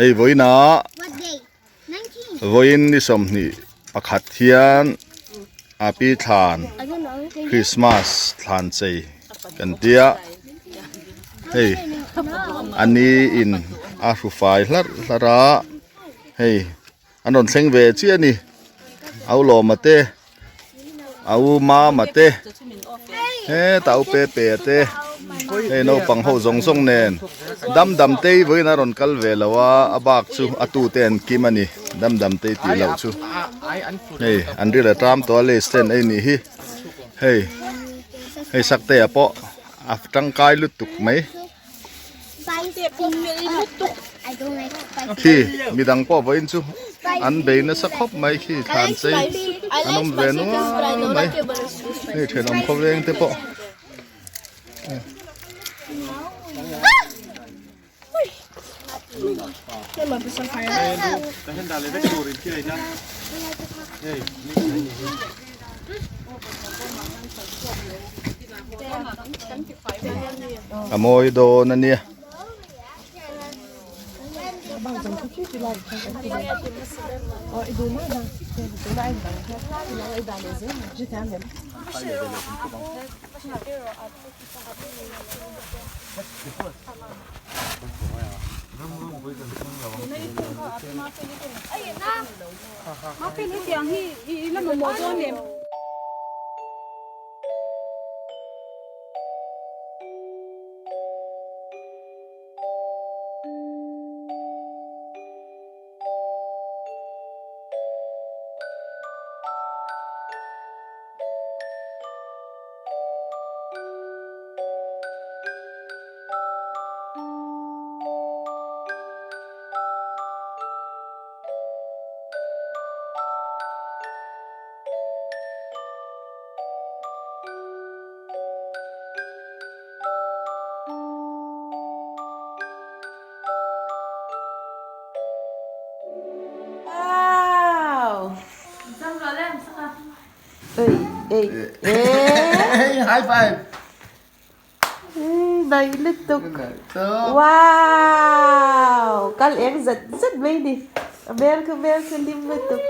hei voina What day? 19. voin ni som ni pakhat hian api than I don't know. Christmas than chei kan tia hei ani in a hu fai hlara hei anon thleng ve chi ani au lo mate au ma mate he tau pe pe te hei no pang ho zong zong nen dam te voi na ron kal ve lawa abak chu atu ten kimani dam te ti lo chu hei anri la tram to le sten ei ni hi hei sakte apo aftang kai lut tuk mai I don't like spicy. khi midang po voin chu an be na sa khop mai khi than chei anom ve no mai hei thenom kho veng te po amoy do na nia high five này liên tục wow các em giật rất mấy đi bên cứ lim liên tục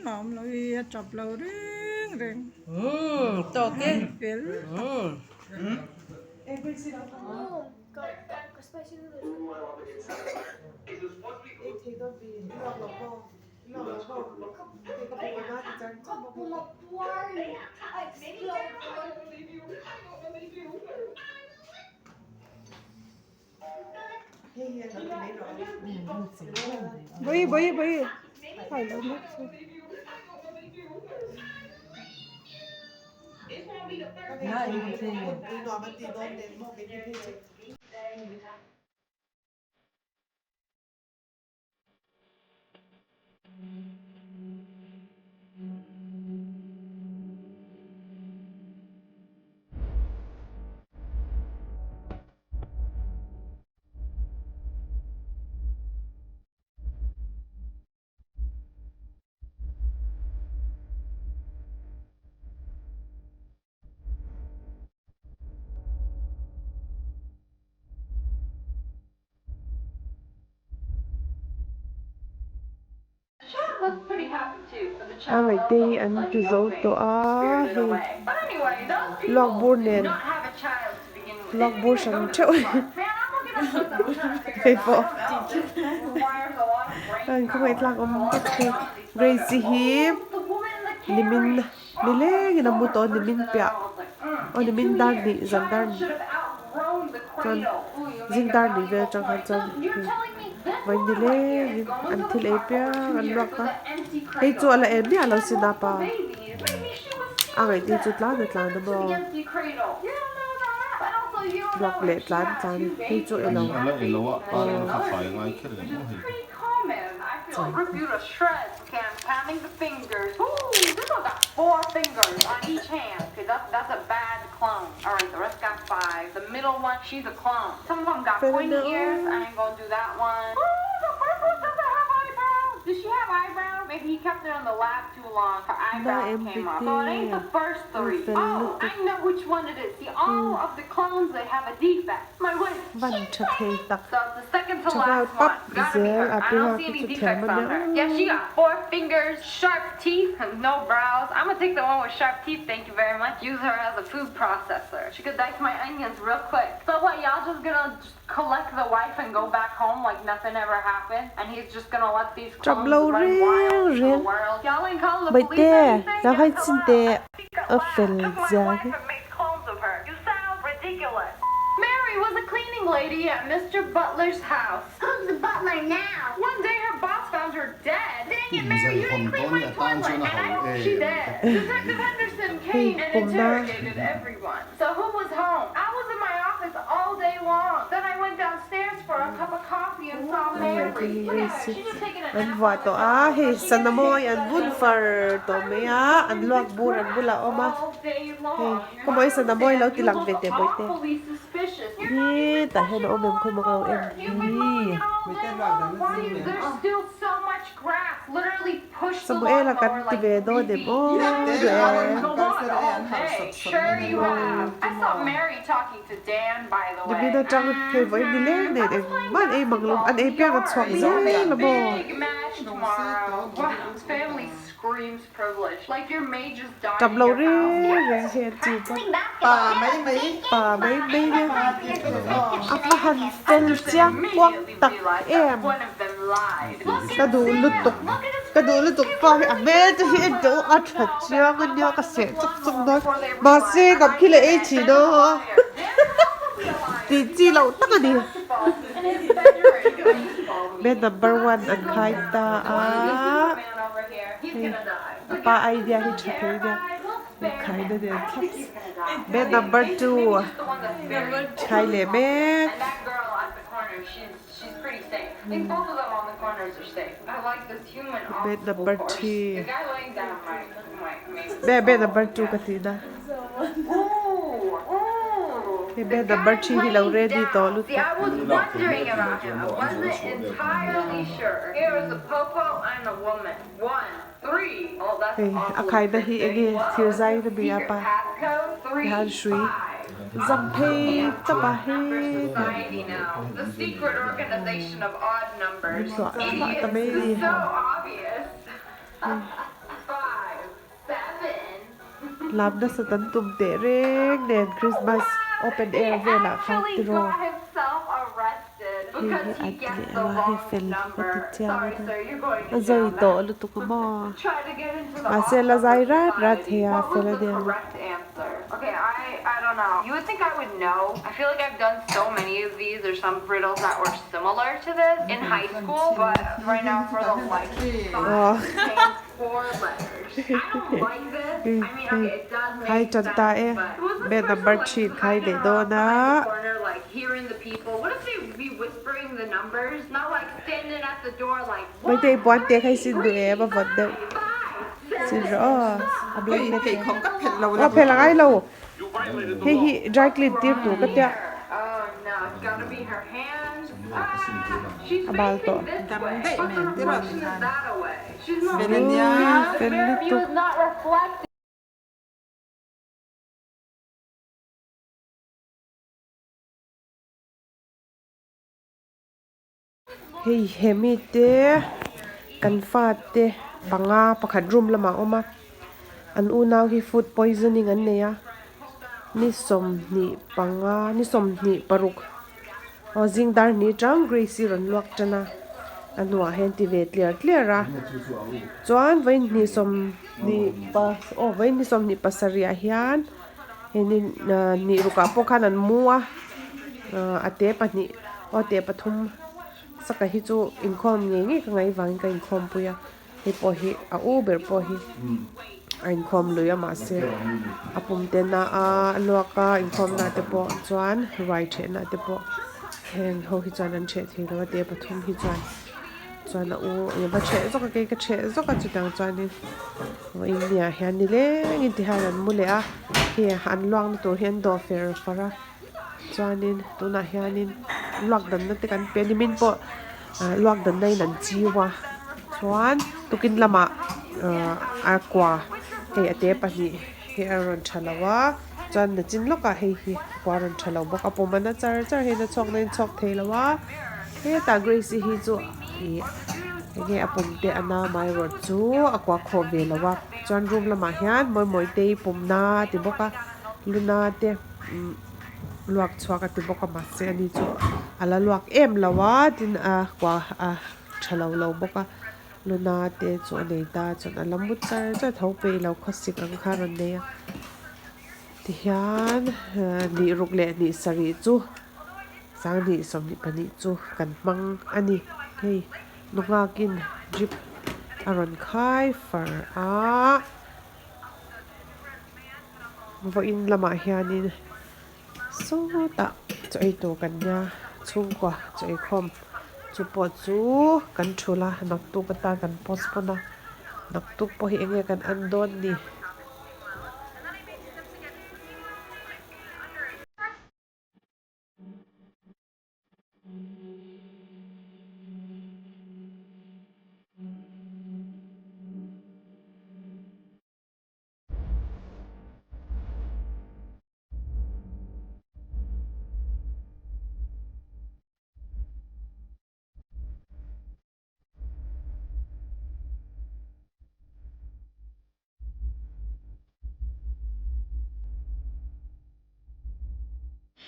mỏng rồi chọc lâu riêng riêng to cái bơi phải lâu nước was pretty happy too. But the À vậy child thì also anh was cứ like dấu tổ spirited thì away. But anyway, those log people buồn did nền not have a child to begin with. log They buồn didn't even sang go to chỗ the club. Man, I'm looking up something. I'm trying to figure thế it out. phố I don't know. This requires a lot of brain anh không phải power. lang There's a om lot tất going thì on in these crazy photos. hip Oh, the woman in the ni min carriage. ni le Oh, ngi na so mu her to ni first min and then pia I was like, o ni in min 2 dan years, ni zan dan child should have outgrown the con cradle. Ooh, you zing make a dan ni ve valuable chang han point. chan So you're telling me this vai ni woman le right here is going an to thil the e park pia over 2 an years lok with ka an empty hei cradle. chu ala em ni She alo had sin na pa multiple babies. Maybe she was a ngai ti chu stealing tla them. na tla na Putting them mo to the empty cradle. You don't know that. But also you don't lok know le if she tlan had tlan 2 hei chu e babies. lo ala ilawa pa She ka had fai another ngai baby, khir which mo is hi pretty common. I feel rip you to shreds. Okay, I'm counting the fingers. Ooh, this one got 4 fingers on each hand. Okay, that's a bad clone. All right, the rest got 5. The middle one, she's a clone. Some of them got pointy ears. I ain't gonna do that one. Ooh, the first one doesn't have eyebrows. Does she have eyebrows? Maybe he kept it on the lab too long. Her eyebrows came off. So it ain't the first 3. Oh, I know which one it is. See, all of the clones, they have a defect. My wife. van cha thei tak So it's the second to Chaka last pap one. Gotta be her. zel I api don't ha see any ki chu defects thiam on her. na Yeah, she got 4 fingers, sharp teeth, and no brows. I'm gonna take the one with sharp teeth, thank you very much. Use her as a food processor. She could dice my onions real quick. So what, y'all just gonna just collect the wife and go back home like nothing ever happened? And he's just gonna let these Chọc clones lâu run wild in the reel. world? Y'all ain't calling the Bai police te or anything? la hai Yes, sin hello? te Speak up a loud. fel Took my ja wife and made clones of her. You sound ridiculous. Mary was a cleaning lady at Mr. Butler's house. Who's the butler now? One day her boss found her dead. Dang it, Mary, you didn't clean my toilet. And I hope she did. Detective Henderson came and interrogated everyone. So who was home? I was in my office all day long. Then I went downstairs for a cup of coffee and saw Mary. Look at her. She's just taking a an nap wa on to the a couch. he She san didn't mo take an the bun hell far out. to me a an luak bur an bula o ma All day long. Hey, como esa na boy lo tilang You look vete boy te awfully suspicious. You're not ni even ta hen o mem khoi mo ka em You've been mowing ni it all day long. Why do you? There's still so much grass. Literally push the Samuel lawnmower kan like ti ve do 3 de feet. mo You've de been mowing the lawn all day. Sure you have. I saw Mary talking to Dan, by the de way. mi na chang he voi ni le ne de man e manglum an e pya ga chwak We zo have a la mo big match tomorrow. Wow, this family screams privilege. Like your mage just died cham in lo your re house. re he ti ba Pa pa mai mai ne a pa han fel Henderson chiang kwang immediately tak realized that em one of them lied. ka du lu tuk ka du lu tuk pa a me to hi do a tha chiang an ya ka se chuk chuk do ma se kam ki le e chi do ti chi lo tak ani be number 1 an khai ta a pa idea hi cha thei dia hi khai da de be number 2 khai le me And that girl at the corner, she's pretty safe. I think both of them on the corners are safe. I like this human be obstacle number course. 3 The guy laying down might maybe. be number 2 ka ti na Ooh. Hey, be number 3 hi lo ready to lu See, I was wondering about him. I wasn't entirely sure. Here is a popo and a woman. 1, 3. Oh, that's Hey, awfully akai na hi cryptic. ege Whoa, thirzai na secret bi apa passcode 3, han shui 5. zam pei ta ba he Society now. The secret organization of odd numbers. So, Idiots. ta me This is so obvious. 5, 7. lam na sa tan tum te reng nen Christmas open air ve la kha Actually ti ro got himself arrested because he gets the he wrong fel number. ka ti Sorry, cha sir, you're going a to zoi jail to now. lu tu ko mo Try to get into the Ma se la zai Oxford rat Society. he a What fel was the de correct answer? Okay, I don't know. You would think I would know. I feel like I've done so many of these. There's some riddles that were similar to this in high school, but right now for the like Oh. contains 4 letters. I don't like this. I mean, okay, it does Khai make chan sense, ta e but was this be person, number like, 3 khai de hiding do around na behind the corner, like hearing the people? What if they be whispering the numbers? Not like standing at the door like mai te pon te khai 1, sin du e ba vot de 5, sin 7. ro a black เพ net จของกับเพจเรา o pe la ngai lo he hi dry clean tir tu ka te Oh no, it's gotta be her hands. She's Abal to. facing this way. Damn, Put the man, reflection of that away. She's not Benenya. The mirror view is not reflecting. Hey, hemi te kan fa te panga pakhat room lama oma an u naw hi food poisoning an neya ni som ni panga ni som ni paruk o jingdar ni tang gracie ron luak chana anwa hen ti ve clear ra chuan vain ni som ni pa vain ni som ni pasaria hian henin ni ruka pokhan an muwa ate pahnih te pathum saka hi chu inkhom nge ka ngai wang ka inkhom puya hi po hi a uber po hi a inkhom luya ma se apum te na a loka inkhom na te po chuan right he na te po heng ho hi chuan an the thilo te pathum hi chuan a u ya ba che zo ka ke ka che zo ka chu tang chuan ni in nia hian ni le ngi ti han an mu le a hi han luang na tur hian do fer fara chuanin tuna hianin luak dan na te kan pe ni min po luak dan nei nan chiwa chuan tukin lama a kwa hei ate pahnih he aron thalawa chuan na chin loka hei hi kwa ron thalo bok apomana char he na chok nei chok theilawa he ta gracie hi chu nge apum te ana mai ro chu akwa kho ve lawa chuan room lama hian moi te pumna ti boka luna te luak chhuak ati boka ma se ani chu ala luak em lawa tin a kwa a thalo lo boka luna te chu nei ta chun alamut char tho pe lo khosik ang kha ron ne ti hian ni ruk le ni sari chu sang ni som ni pani chu kan mang ani hei nunga kin drip aron khai far a vo in lama hianin so ta choi to kan nya chung kwa choi khom chu po chu kan thula nak tu pata kan postpone nak tu po hi enge kan andon ni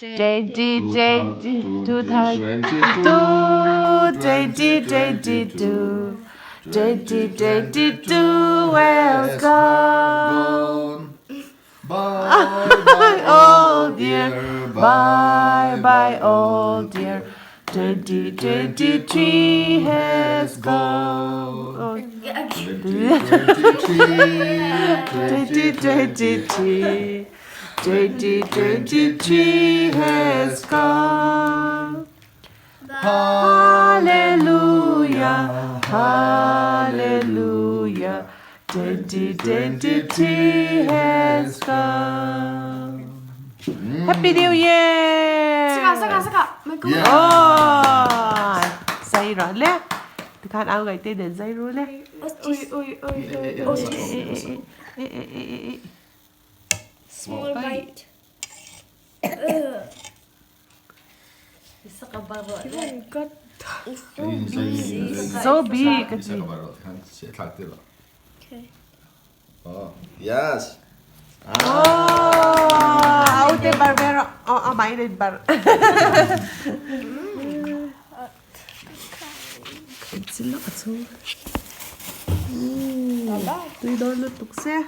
JD 2022 welcome bye oh dear bye oh dear 2023 has gone 2023 2023 has come. Hallelujah, hallelujah. 2023 has come. Happy New Year! Saka. Yeah. Oh, say rồi lẹ. Thì khán áo gầy tên đến dây rồi lẹ. Small bite. Oh my god. So big. Okay. Oh, yes. Oh, ate barbero. Oh, mine is bar. It's a lot. Tôi đôi lượt tục xe.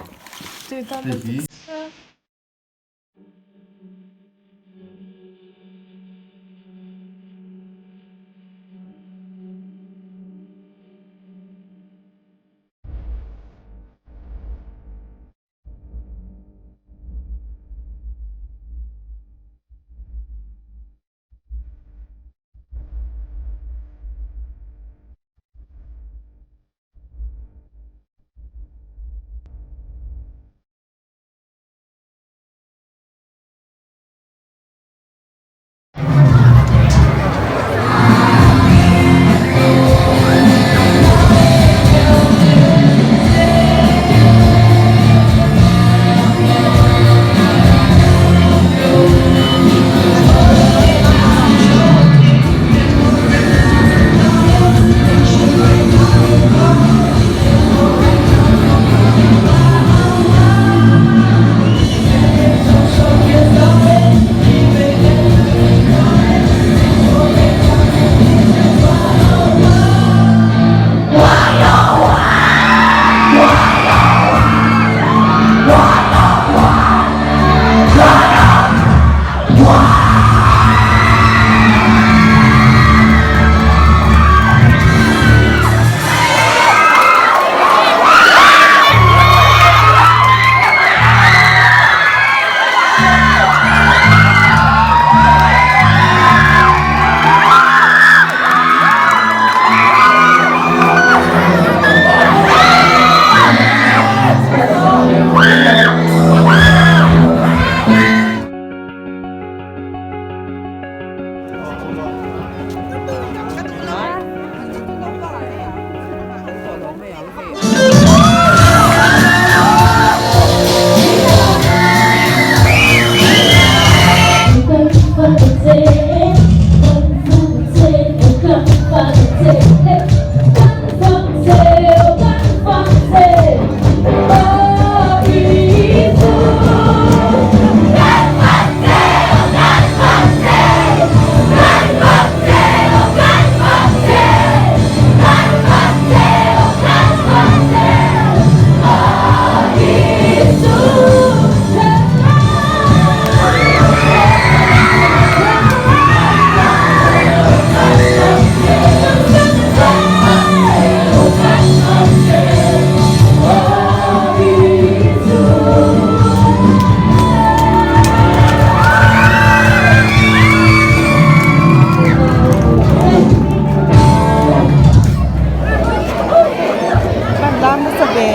Bandang sa sabi.